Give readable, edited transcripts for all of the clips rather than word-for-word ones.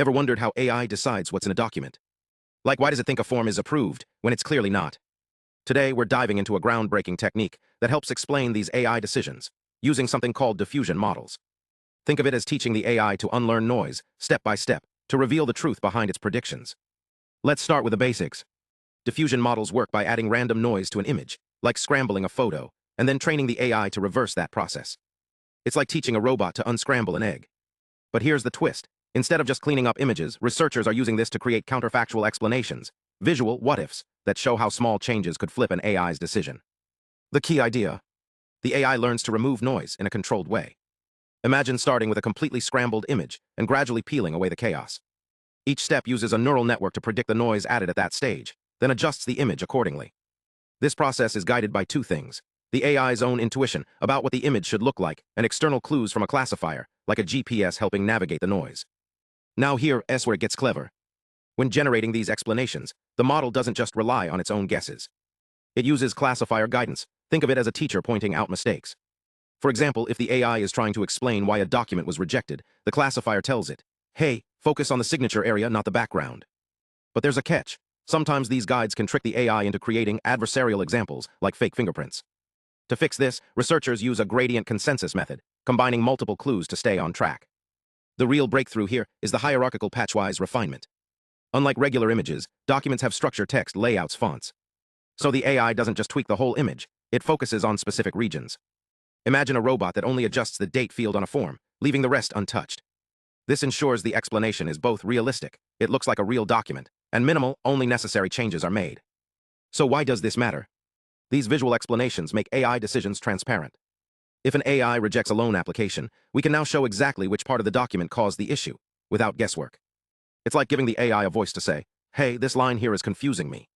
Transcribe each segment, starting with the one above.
Ever wondered how AI decides what's in a document? Like, why does it think a form is approved when it's clearly not? Today, we're diving into a groundbreaking technique that helps explain these AI decisions, using something called diffusion models. Think of it as teaching the AI to unlearn noise, step by step, to reveal the truth behind its predictions. Let's start with the basics. Diffusion models work by adding random noise to an image, like scrambling a photo, and then training the AI to reverse that process. It's like teaching a robot to unscramble an egg. But here's the twist. Instead of just cleaning up images, researchers are using this to create counterfactual explanations, visual what-ifs, that show how small changes could flip an AI's decision. The key idea: the AI learns to remove noise in a controlled way. Imagine starting with a completely scrambled image and gradually peeling away the chaos. Each step uses a neural network to predict the noise added at that stage, then adjusts the image accordingly. This process is guided by two things: the AI's own intuition about what the image should look like, and external clues from a classifier, like a GPS helping navigate the noise. Now here's where it gets clever. When generating these explanations, the model doesn't just rely on its own guesses. It uses classifier guidance. Think of it as a teacher pointing out mistakes. For example, if the AI is trying to explain why a document was rejected, the classifier tells it, "Hey, focus on the signature area, not the background." But there's a catch. Sometimes these guides can trick the AI into creating adversarial examples, like fake fingerprints. To fix this, researchers use a gradient consensus method, combining multiple clues to stay on track. The real breakthrough here is the hierarchical patchwise refinement. Unlike regular images, documents have structure, text, layouts, fonts. So the AI doesn't just tweak the whole image, it focuses on specific regions. Imagine a robot that only adjusts the date field on a form, leaving the rest untouched. This ensures the explanation is both realistic, it looks like a real document, and minimal, only necessary changes are made. So why does this matter? These visual explanations make AI decisions transparent. If an AI rejects a loan application, we can now show exactly which part of the document caused the issue, without guesswork. It's like giving the AI a voice to say, "Hey, this line here is confusing me."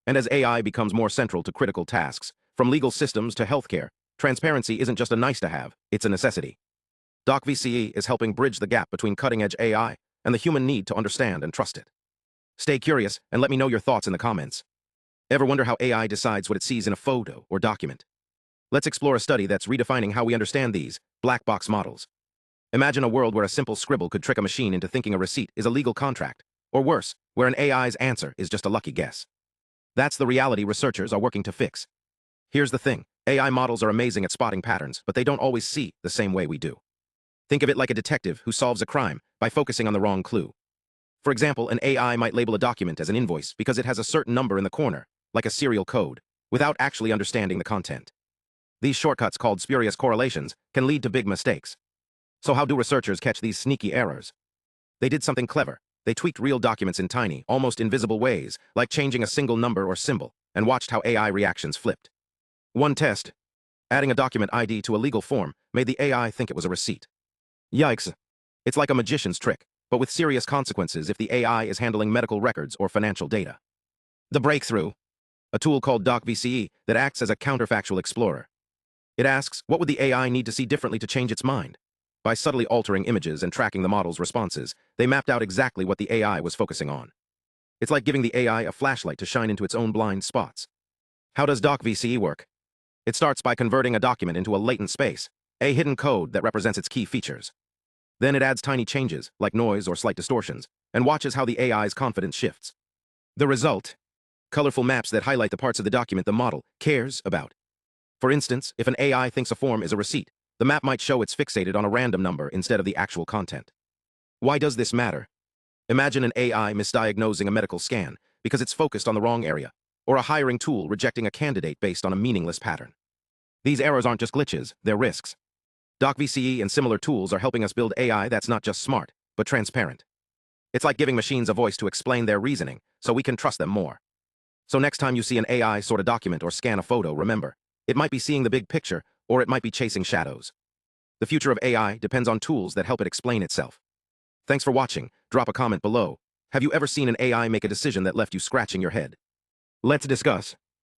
And as AI becomes more central to critical tasks, from legal systems to healthcare, transparency isn't just a nice-to-have, it's a necessity. DocVCE is helping bridge the gap between cutting-edge AI and the human need to understand and trust it. Stay curious and let me know your thoughts in the comments. Ever wonder how AI decides what it sees in a photo or document? Let's explore a study that's redefining how we understand these black box models. Imagine a world where a simple scribble could trick a machine into thinking a receipt is a legal contract, or worse, where an AI's answer is just a lucky guess. That's the reality researchers are working to fix. Here's the thing: AI models are amazing at spotting patterns, but they don't always see the same way we do. Think of it like a detective who solves a crime by focusing on the wrong clue. For example, an AI might label a document as an invoice because it has a certain number in the corner, like a serial code, without actually understanding the content. These shortcuts, called spurious correlations, can lead to big mistakes. So how do researchers catch these sneaky errors? They did something clever. They tweaked real documents in tiny, almost invisible ways, like changing a single number or symbol, and watched how AI reactions flipped. One test: adding a document ID to a legal form made the AI think it was a receipt. Yikes. It's like a magician's trick, but with serious consequences if the AI is handling medical records or financial data. The breakthrough: a tool called DocVCE that acts as a counterfactual explorer. It asks, what would the AI need to see differently to change its mind? By subtly altering images and tracking the model's responses, they mapped out exactly what the AI was focusing on. It's like giving the AI a flashlight to shine into its own blind spots. How does DocVCE work? It starts by converting a document into a latent space, a hidden code that represents its key features. Then it adds tiny changes, like noise or slight distortions, and watches how the AI's confidence shifts. The result: colorful maps that highlight the parts of the document the model cares about. For instance, if an AI thinks a form is a receipt, the map might show it's fixated on a random number instead of the actual content. Why does this matter? Imagine an AI misdiagnosing a medical scan because it's focused on the wrong area, or a hiring tool rejecting a candidate based on a meaningless pattern. These errors aren't just glitches, they're risks. DocVCE and similar tools are helping us build AI that's not just smart, but transparent. It's like giving machines a voice to explain their reasoning, so we can trust them more. So next time you see an AI sort a document or scan a photo, remember, it might be seeing the big picture, or it might be chasing shadows. The future of AI depends on tools that help it explain itself. Thanks for watching. Drop a comment below. Have you ever seen an AI make a decision that left you scratching your head? Let's discuss.